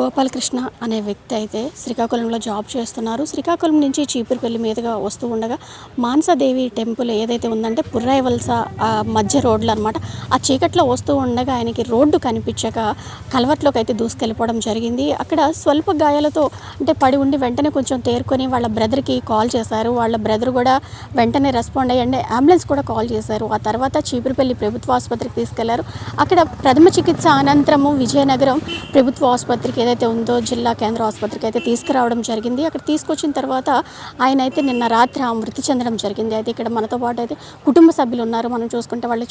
గోపాలకృష్ణ అనే వ్యక్తి అయితే శ్రీకాకుళంలో జాబ్ చేస్తున్నారు. శ్రీకాకుళం నుంచి చీపురుపల్లి మీదుగా వస్తూ ఉండగా మానసాదేవి టెంపుల్ ఏదైతే ఉందంటే పుర్రాయి వలస మధ్య రోడ్లు అనమాట. ఆ చీకట్లో వస్తూ ఉండగా ఆయనకి రోడ్డు కనిపించక కలవట్లోకి అయితే దూసుకెళ్ళిపోవడం జరిగింది. అక్కడ స్వల్ప గాయాలతో అంటే పడి ఉండి వెంటనే కొంచెం తేరుకొని వాళ్ళ బ్రదర్కి కాల్ చేశారు. వాళ్ళ బ్రదర్ కూడా వెంటనే రెస్పాండ్ అయ్యండి, అంబులెన్స్ కూడా కాల్ చేశారు. ఆ తర్వాత చీపురుపల్లి ప్రభుత్వ ఆసుపత్రికి తీసుకెళ్లారు. అక్కడ ప్రథమ చికిత్స అనంతరము విజయనగరం ప్రభుత్వ ఆసుపత్రికి ఏదైతే ఉందో జిల్లా కేంద్ర ఆసుపత్రికి అయితే తీసుకురావడం జరిగింది. అక్కడ తీసుకొచ్చిన తర్వాత ఆయన అయితే నిన్న రాత్రి మృతి చెందడం జరిగింది. అయితే ఇక్కడ మనతో పాటు అయితే కుటుంబ సభ్యులు ఉన్నారు. మనం చూసుకుంటే వాళ్ళు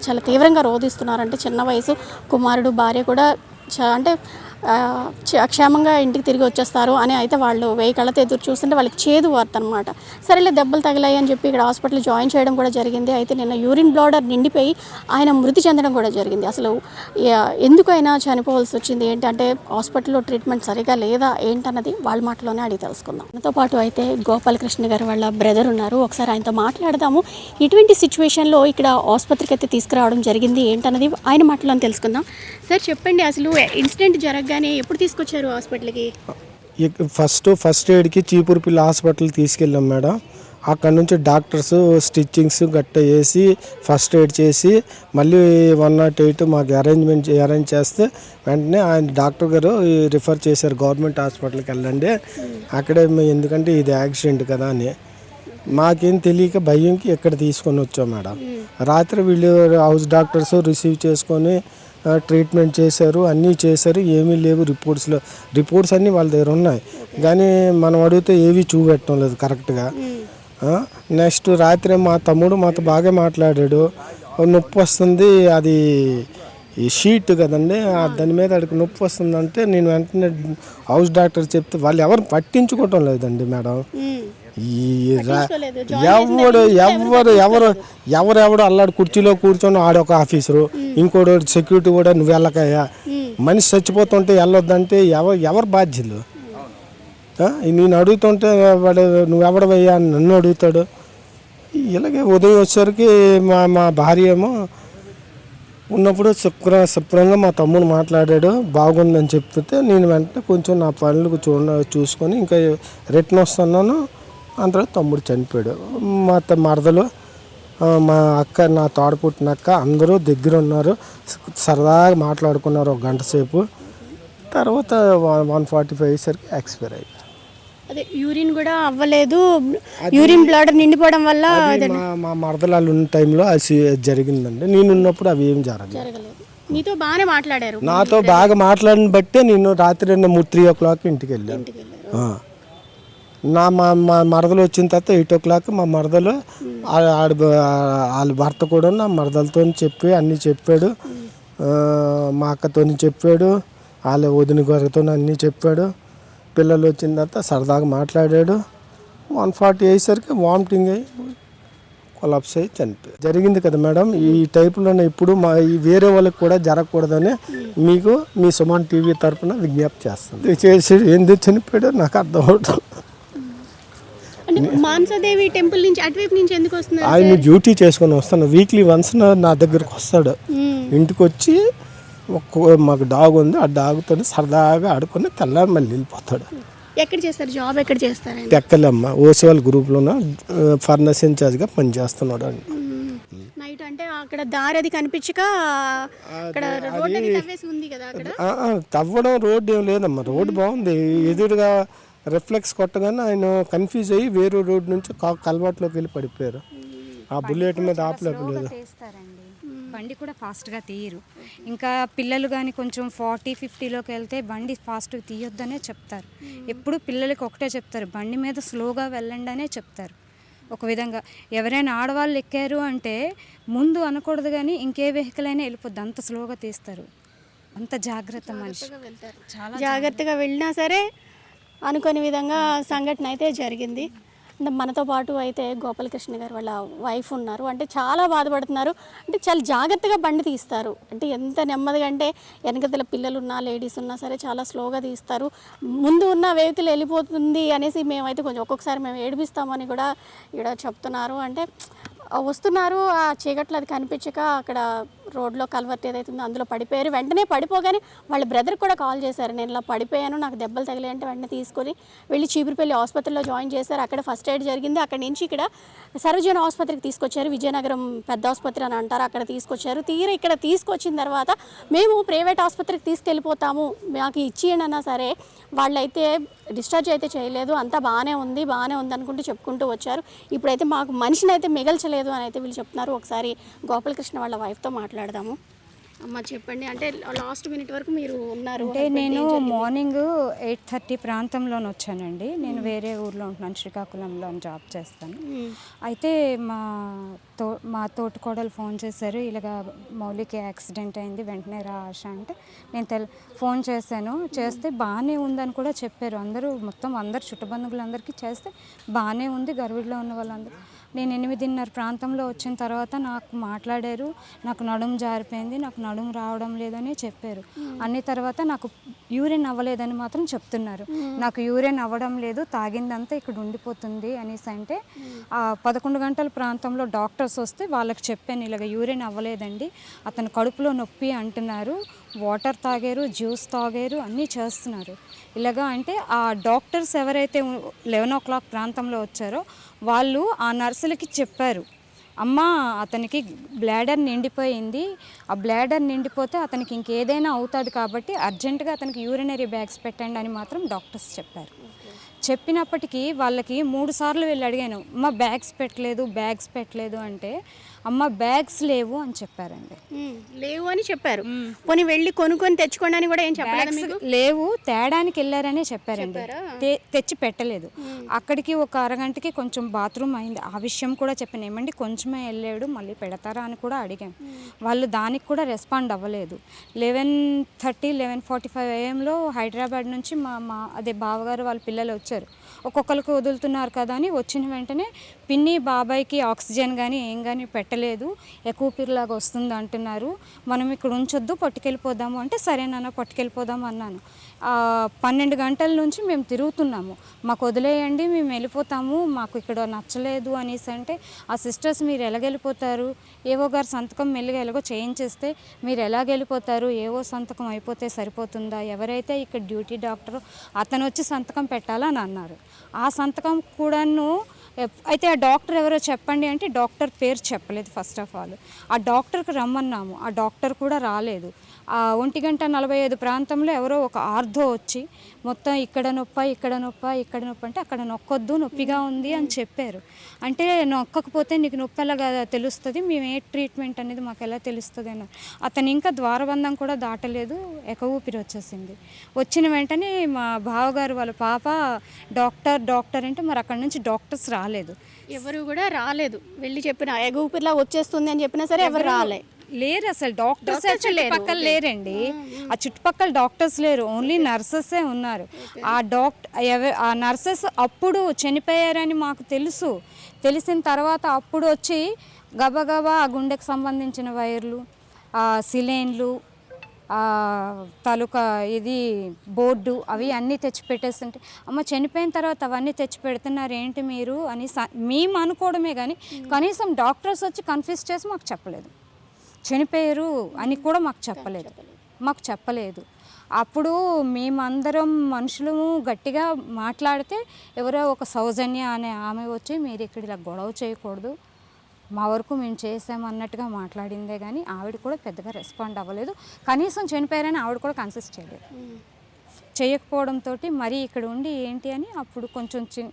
చాలా తీవ్రంగా రోధిస్తున్నారు. అంటే చిన్న వయసు కుమారుడు, భార్య కూడా అంటే క్షేమంగా ఇంటికి తిరిగి వచ్చేస్తారు అని అయితే వాళ్ళు వెయ్యి కళ్ళతో ఎదురు చూస్తుంటే వాళ్ళకి చేదు వార్త అనమాట. సరేలే దెబ్బలు తగిలాయి అని చెప్పి ఇక్కడ హాస్పిటల్ జాయిన్ చేయడం కూడా జరిగింది. అయితే నిన్న యూరిన్ బ్లాడర్ నిండిపోయి ఆయన మృతి చెందడం కూడా జరిగింది. అసలు ఎందుకు అయినా చనిపోవాల్సి వచ్చింది ఏంటంటే హాస్పిటల్లో ట్రీట్మెంట్ సరిగా లేదా ఏంటన్నది వాళ్ళ మాటలోనే అడిగి తెలుసుకుందాం. మనతో పాటు అయితే గోపాలకృష్ణ గారు వాళ్ళ బ్రదర్ ఉన్నారు. ఒకసారి ఆయనతో మాట్లాడదాము. ఇటువంటి సిచ్యువేషన్లో ఇక్కడ ఆసుపత్రికి అయితే తీసుకురావడం జరిగింది ఏంటన్నది ఆయన మాటలోనే తెలుసుకుందాం. సార్ చెప్పండి, అసలు ఇన్సిడెంట్ జరగగానే ఎప్పుడు తీసుకొచ్చారు హాస్పిటల్కి? ఫస్ట్ ఎయిడ్కి చీపురుపల్లి హాస్పిటల్ తీసుకెళ్ళాం మేడం. అక్కడ నుంచి డాక్టర్స్ స్టిచ్చింగ్స్ గట్ట వేసి ఫస్ట్ ఎయిడ్ చేసి మళ్ళీ 108 మాకు అరేంజ్ చేస్తే వెంటనే ఆయన డాక్టర్ గారు రిఫర్ చేశారు, గవర్నమెంట్ హాస్పిటల్కి వెళ్ళండి అక్కడే, ఎందుకంటే ఇది యాక్సిడెంట్ కదా అని. మాకేం తెలియక భయంకి ఎక్కడ తీసుకొని వచ్చాం మేడం. రాత్రి వీళ్ళు హౌస్ డాక్టర్స్ రిసీవ్ చేసుకొని ట్రీట్మెంట్ చేశారు, అన్నీ చేశారు. ఏమీ లేవు రిపోర్ట్స్ అన్నీ వాళ్ళ దగ్గర ఉన్నాయి, కానీ మనం అడిగితే ఏవి చూపెట్టడం లేదు కరెక్ట్గా. నెక్స్ట్ రాత్రి మా తమ్ముడు మాతో బాగా మాట్లాడాడు. నొప్పి వస్తుంది, అది ఈ షీట్ కదండి, దాని మీద అడిగి నొప్పి వస్తుందంటే నేను వెంటనే హౌస్ డాక్టర్ చెప్తే వాళ్ళు ఎవరు పట్టించుకోవటం లేదండి మేడం. ఎవరెవడు అల్లాడు కుర్చీలో కూర్చొని ఆడొక ఆఫీసరు, ఇంకోటి సెక్యూరిటీ కూడా నువ్వు వెళ్ళకయ్యా, మనిషి చచ్చిపోతుంటే వెళ్ళొద్దంటే ఎవరు బాధ్యులు? నేను అడుగుతుంటే వాడు నువ్వెవడవయ్యా అని నన్ను అడుగుతాడు. ఇలాగే ఉదయం వచ్చేసరికి మా భార్య ఏమో ఉన్నప్పుడు శుభ్రంగా మా తమ్ముడు మాట్లాడాడు, బాగుందని చెప్తుంటే నేను వెంటనే కొంచెం నా పనులకు చూసుకొని ఇంకా రిటర్న్ వస్తున్నాను. అందులో తమ్ముడు చనిపోయాడు. మా మరదలు, మా అక్క, నా తోడపుట్టిన అక్క అందరూ దగ్గర ఉన్నారు. సరదాగా మాట్లాడుకున్నారు ఒక గంట సేపు. తర్వాత 1:45 సరికి ఎక్స్పైర్ అయ్యారు. అదే యూరిన్ కూడా అవ్వలేదు, యూరిన్ బ్లాడర్ నిండిపోవడం వల్ల మా మరదలాలు ఉన్న టైంలో అది జరిగిందండి. నేను ఉన్నప్పుడు అవి ఏం జరగలేదు. మీతో బాగానే మాట్లాడారు? నాతో బాగా మాట్లాడిన బట్టే నేను రాత్రి 3 o'clock ఇంటికి వెళ్ళాను. మా మరదలు వచ్చిన తర్వాత 8 o'clock మా మరదలు వాళ్ళ భర్త కూడా నా మరదలతో చెప్పి అన్నీ చెప్పాడు, మా అక్కతో చెప్పాడు, వాళ్ళ వదిన గారితో అన్నీ చెప్పాడు. పిల్లలు వచ్చిన తర్వాత సరదాగా మాట్లాడాడు. 1:40 సరికి వామిటింగ్ అయ్యి కొలాప్స్ అయ్యి చనిపోయి జరిగింది కదా మేడం. ఈ టైపులోనే ఇప్పుడు వేరే వాళ్ళకి కూడా జరగకూడదని మీకు మీ సుమన్ టీవీ తరఫున విజ్ఞప్తి చేస్తాను. చేసి ఎందుకు చనిపోయాడో నాకు అర్థం అవుతుంది. మానసాదేవి టెంపుల్ నుంచి అటువైపు నుంచి ఎందుకు వస్తున్నారు? ఆయన డ్యూటీ చేసుకొని వస్తాను. వీక్లీ వన్స్ నా దగ్గరకు వస్తాడు. ఇంటికి వచ్చి మాకు డాగ్ ఉంది, ఆ డాగ్తో సరదాగా ఆడుకొని తెల్లారి మళ్ళీ వెళ్ళిపోతాడు. ఎక్కడ చేస్తారు జాబ్? ఎక్కడ చేస్తారు? ఎక్కలేమ్మ ఓసివాల్ గ్రూప్లోన ఫర్నస్ ఇన్ఛార్జ్గా పనిచేస్తున్నాడు అండి. నైట్ అంటే అక్కడ దారి అది కనిపించక అక్కడ రోడ్ ఉంది కదా, అక్కడ తవ్వడం రోడ్డు ఏం లేదమ్మా, రోడ్డు బాగుంది. ఎదురుగా రిఫ్లెక్స్ కొట్టగానే ఆయన కన్ఫ్యూజ్ అయ్యి వేరే రోడ్డు నుంచి కలవాట్లోకి వెళ్ళి పడిపోయారు. ఆ బుల్లెట్ మీద ఆపలేదు. బండి కూడా ఫాస్ట్గా తీయరు. ఇంకా పిల్లలు కానీ కొంచెం 40-50లోకి వెళ్తే బండి ఫాస్ట్గా తీయొద్దనే చెప్తారు. ఎప్పుడు పిల్లలకి ఒకటే చెప్తారు, బండి మీద స్లోగా వెళ్ళండి అనే చెప్తారు. ఒక విధంగా ఎవరైనా ఆడవాళ్ళు ఎక్కారు అంటే ముందు అనకూడదు, కానీ ఇంకే వెహికల్ అయినా వెళ్ళిపోద్ది, అంత స్లోగా తీస్తారు. అంత జాగ్రత్త మనిషి, చాలా జాగ్రత్తగా వెళ్ళినా సరే అనుకోని విధంగా సంఘటన అయితే జరిగింది. అంటే మనతో పాటు అయితే గోపాలకృష్ణ గారు వాళ్ళ వైఫ్ ఉన్నారు. అంటే చాలా బాధపడుతున్నారు. అంటే చాలా జాగ్రత్తగా బండి తీస్తారు. అంటే ఎంత నెమ్మదిగా అంటే వెనకతల పిల్లలు ఉన్నా లేడీస్ ఉన్నా సరే చాలా స్లోగా తీస్తారు. ముందు ఉన్న వెహికల్ వెళ్ళిపోతుంది అనేసి మేమైతే కొంచెం ఒక్కొక్కసారి మేము ఏడిపిస్తామని కూడా ఇక్కడ చెప్తున్నారు. అంటే వస్తున్నారు, ఆ చీకట్లో అది కనిపించక అక్కడ రోడ్లో కల్వర్ట్ ఏదైతే ఉందో అందులో పడిపోయారు. వెంటనే పడిపోగానే వాళ్ళ బ్రదర్ కూడా కాల్ చేశారు, నేను ఇలా పడిపోయాను, నాకు దెబ్బలు తగిలాయంటే వెంటనే తీసుకొని వెళ్ళి చీపురుపల్లి ఆసుపత్రిలో జాయిన్ చేశారు. అక్కడ ఫస్ట్ ఎయిడ్ జరిగింది. అక్కడి నుంచి ఇక్కడ సర్వజన ఆసుపత్రికి తీసుకొచ్చారు, విజయనగరం పెద్ద ఆసుపత్రి అని అంటారు, అక్కడ తీసుకొచ్చారు. తీరా ఇక్కడ తీసుకొచ్చిన తర్వాత మేము ప్రైవేట్ ఆసుపత్రికి తీసుకెళ్ళిపోతాము, మాకు ఇచ్చేయండి అన్నా సరే వాళ్ళైతే డిశ్చార్జ్ అయితే చేయలేదు, అంతా బాగానే ఉంది అనుకుంటూ చెప్పుకుంటూ వచ్చారు. ఇప్పుడైతే మాకు మనిషిని అయితే మిగల్చలేదు అని అయితే వీళ్ళు చెప్తున్నారు. ఒకసారి గోపాలకృష్ణ వాళ్ళ వైఫ్తో మాట్లాడదాము. అమ్మ చెప్పండి, అంటే లాస్ట్ మినిట్ వరకు మీరు ఉన్నారు అంటే నేను మార్నింగ్ 8:30 ప్రాంతంలోనే వచ్చానండి. నేను వేరే ఊర్లో ఉంటున్నాను, శ్రీకాకుళంలో జాబ్ చేస్తాను. అయితే మా తోటికోడలు ఫోన్ చేశారు, ఇలాగ మౌలికి యాక్సిడెంట్ అయింది, వెంటనే రా ఆశ అంటే నేను ఫోన్ చేశాను. చేస్తే బాగానే ఉందని కూడా చెప్పారు. మొత్తం అందరు చుట్టుబంధువులందరికీ చేస్తే బాగానే ఉంది, గర్విడిలో ఉన్న వాళ్ళందరూ. నేను 8:30 ప్రాంతంలో వచ్చిన తర్వాత నాకు మాట్లాడారు, నాకు నడుము జారిపోయింది, నాకు నడుము రావడం లేదని చెప్పారు. అన్ని తర్వాత నాకు యూరిన్ అవ్వలేదని మాత్రం చెప్తున్నారు. నాకు యూరిన్ అవ్వడం లేదు, తాగిందంతా ఇక్కడ ఉండిపోతుంది అనేసి అంటే 11 గంటల ప్రాంతంలో డాక్టర్స్ వస్తే వాళ్ళకి చెప్పాను, ఇలాగ యూరిన్ అవ్వలేదండి, అతను కడుపులో నొప్పి అంటున్నారు, వాటర్ తాగారు, జ్యూస్ తాగారు, అన్నీ చేస్తున్నారు. ఇలాగా అంటే ఆ డాక్టర్స్ ఎవరైతే 11 o'clock ప్రాంతంలో వచ్చారో వాళ్ళు ఆ నర్సులకి చెప్పారు, అమ్మ అతనికి బ్లాడర్ నిండిపోయింది, ఆ బ్లాడర్ నిండిపోతే అతనికి ఇంకేదైనా అవుతుంది కాబట్టి అర్జెంటుగా అతనికి యూరినరీ బ్యాగ్స్ పెట్టండి అని మాత్రం డాక్టర్స్ చెప్పారు. చెప్పినప్పటికీ వాళ్ళకి 3 సార్లు వెళ్ళి అడిగాను, అమ్మ బ్యాగ్స్ పెట్టలేదు అంటే అమ్మ బ్యాగ్స్ లేవు అని చెప్పారండి. లేవు అని చెప్పారు. పోనీ వెళ్ళి కొనుక్కొని తెచ్చుకోండి అని కూడా ఏం చెప్పలేదు. లేవు, తేడానికి వెళ్ళారనే చెప్పారండి, తెచ్చి పెట్టలేదు. అక్కడికి ఒక అరగంటకి కొంచెం బాత్రూమ్ అయింది, ఆ విషయం కూడా చెప్పాను, ఏమండి కొంచెమే వెళ్ళాడు మళ్ళీ పెడతారా అని కూడా అడిగాం. వాళ్ళు దానికి కూడా రెస్పాండ్ అవ్వలేదు. 11:30 11:45 AM హైదరాబాద్ నుంచి మా అదే బావగారు వాళ్ళ పిల్లలు వచ్చారు. ఒక్కొక్కరికి వదులుతున్నారు కదా అని వచ్చిన వెంటనే పిన్ని బాబాయ్కి ఆక్సిజన్ కానీ ఏం కానీ పెట్టలేదు, ఎక్కువ పిల్లలాగా వస్తుంది అంటున్నారు, మనం ఇక్కడ ఉంచొద్దు పట్టుకెళ్ళిపోదాము అంటే సరేనన్నా పట్టుకెళ్ళిపోదాము అన్నాను. 12 గంటల నుంచి మేము తిరుగుతున్నాము, మాకు వదిలేయండి మేము వెళ్ళిపోతాము, మాకు ఇక్కడ నచ్చలేదు అనేసి అంటే ఆ సిస్టర్స్ మీరు ఎలాగెళ్ళిపోతారు, ఏవో గారు సంతకం మెల్లిగా ఎలాగో చేయించేస్తే మీరు ఎలాగెళ్ళిపోతారు, ఏవో సంతకం అయిపోతే సరిపోతుందా, ఎవరైతే ఇక్కడ డ్యూటీ డాక్టర్ అతను వచ్చి సంతకం పెట్టాలని అన్నారు. ఆ సంతకం కూడాను అయితే ఆ డాక్టర్ ఎవరో చెప్పండి అంటే డాక్టర్ పేరు చెప్పలేదు. ఫస్ట్ ఆఫ్ ఆల్ ఆ డాక్టర్కి రమ్మన్నాము, ఆ డాక్టర్ కూడా రాలేదు. 1:45 ప్రాంతంలో ఎవరో ఒక ఆర్థో వచ్చి మొత్తం ఇక్కడ నొప్పి అంటే అక్కడ నొక్కొద్దు, నొప్పిగా ఉంది అని చెప్పారు. అంటే నొక్కకపోతే నీకు నొప్పి ఎలాగా తెలుస్తుంది, మేము ఏ ట్రీట్మెంట్ అనేది మాకు ఎలా తెలుస్తుంది అన్నారు. అతను ఇంకా ద్వారబంధం కూడా దాటలేదు, ఊపిరి వచ్చేసింది. వచ్చిన వెంటనే మా బావగారు వాళ్ళ పాప డాక్టర్ అంటే మరి అక్కడ నుంచి డాక్టర్స్ రాలేదు, ఎవరు కూడా రాలేదు. వెళ్ళి చెప్పిన ఊపిరిలా వచ్చేస్తుంది అని చెప్పినా సరే ఎవరు లేరు అసలు. డాక్టర్స్ చుట్టుపక్కల లేరండి, ఆ చుట్టుపక్కల డాక్టర్స్ లేరు, ఓన్లీ నర్సెసే ఉన్నారు. ఆ నర్సెస్ అప్పుడు చనిపోయారని మాకు తెలిసిన తర్వాత అప్పుడు వచ్చి గబగబా ఆ గుండెకు సంబంధించిన వైర్లు, సిలైన్లు, తాలూకా ఇది బోర్డు అవి అన్నీ తెచ్చిపెట్టేస్తుంటే అమ్మ చనిపోయిన తర్వాత అవన్నీ తెచ్చి పెడుతున్నారు ఏంటి మీరు అని మేము అనుకోవడమే కానీ కనీసం డాక్టర్స్ వచ్చి కన్ఫ్యూజ్ చేసి మాకు చెప్పలేదు, చనిపోయారు అని కూడా మాకు చెప్పలేదు. అప్పుడు మేమందరం మనుషులము గట్టిగా మాట్లాడితే ఎవరో ఒక సౌజన్య అనే ఆమె వచ్చి మీరు ఇక్కడ ఇలా గొడవ చేయకూడదు, మా వరకు మేము చేసామన్నట్టుగా మాట్లాడిందే కానీ ఆవిడ కూడా పెద్దగా రెస్పాండ్ అవ్వలేదు. కనీసం చనిపోయారని ఆవిడ కూడా కన్సిస్ట్ చేయకపోవడంతో మరీ ఇక్కడ ఉండి ఏంటి అని అప్పుడు కొంచెం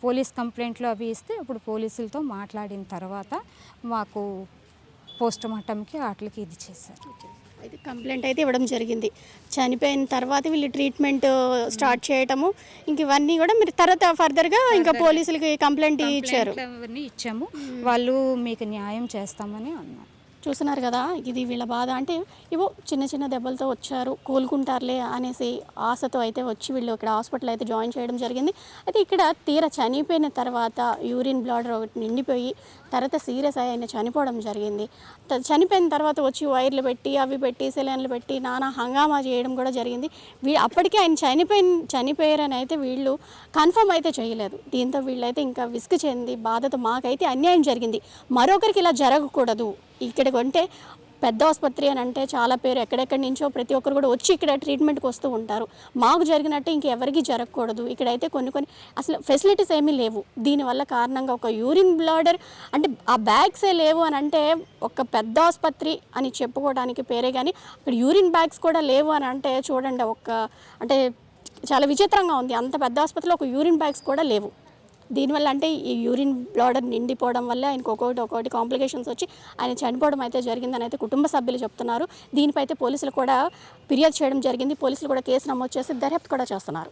పోలీస్ కంప్లైంట్లు అవి ఇస్తే అప్పుడు పోలీసులతో మాట్లాడిన తర్వాత మాకు పోస్ట్ మార్టంకి వాటికి ఇది చేశారు. అయితే కంప్లైంట్ అయితే ఇవ్వడం జరిగింది. చనిపోయిన తర్వాత వీళ్ళు ట్రీట్మెంట్ స్టార్ట్ చేయటము ఇంక ఇవన్నీ కూడా మీరు తర్వాత ఫర్దర్గా ఇంకా పోలీసులకి కంప్లైంట్ ఇచ్చాము, వాళ్ళు మీకు న్యాయం చేస్తామని అన్నారు. చూస్తున్నారు కదా, ఇది వీళ్ళ బాధ. అంటే ఇవో చిన్న దెబ్బలతో వచ్చారు, కోలుకుంటారులే అనేసి ఆశతో అయితే వచ్చి వీళ్ళు ఇక్కడ హాస్పిటల్ అయితే జాయిన్ చేయడం జరిగింది. అయితే ఇక్కడ తీరా చనిపోయిన తర్వాత యూరిన్ బ్లాడర్ ఒకటి నిండిపోయి తర్వాత సీరియస్ ఆయన చనిపోవడం జరిగింది. చనిపోయిన తర్వాత వచ్చి వైర్లు పెట్టి అవి పెట్టి సెలైన్లు పెట్టి నానా హంగామా చేయడం కూడా జరిగింది. అప్పటికే ఆయన చనిపోయారని అయితే వీళ్ళు కన్ఫర్మ్ అయితే చేయలేదు. దీంతో వీళ్ళైతే ఇంకా విసుగు చెంది బాధతో మాకైతే అన్యాయం జరిగింది, మరొకరికి ఇలా జరగకూడదు, ఇక్కడికి అంటే పెద్ద ఆసుపత్రి అని అంటే చాలా పేరు ఎక్కడెక్కడి నుంచో ప్రతి ఒక్కరు కూడా వచ్చి ఇక్కడ ట్రీట్మెంట్కి వస్తూ ఉంటారు. మాకు జరిగినట్టు ఇంకెవరికి జరగకూడదు. ఇక్కడైతే కొన్ని అసలు ఫెసిలిటీస్ ఏమీ లేవు. దీనివల్ల కారణంగా ఒక యూరిన్ బ్లాడర్ అంటే ఆ బ్యాగ్సే లేవు అని అంటే ఒక పెద్ద ఆసుపత్రి అని చెప్పుకోవడానికి పేరే, కానీ అక్కడ యూరిన్ బ్యాగ్స్ కూడా లేవు అని అంటే చూడండి, అంటే చాలా విచిత్రంగా ఉంది. అంత పెద్ద ఆసుపత్రిలో ఒక యూరిన్ బ్యాగ్స్ కూడా లేవు. దీనివల్ల అంటే ఈ యూరిన్ బ్లాడర్ నిండిపోవడం వల్ల ఆయనకు ఒక్కొక్కటి కాంప్లికేషన్స్ వచ్చి ఆయన చనిపోవడం అయితే జరిగిందని అయితే కుటుంబ సభ్యులు చెప్తున్నారు. దీనిపై అయితే పోలీసులు కూడా ఫిర్యాదు చేయడం జరిగింది. పోలీసులు కూడా కేసు నమోదు చేసి దర్యాప్తు కూడా చేస్తున్నారు.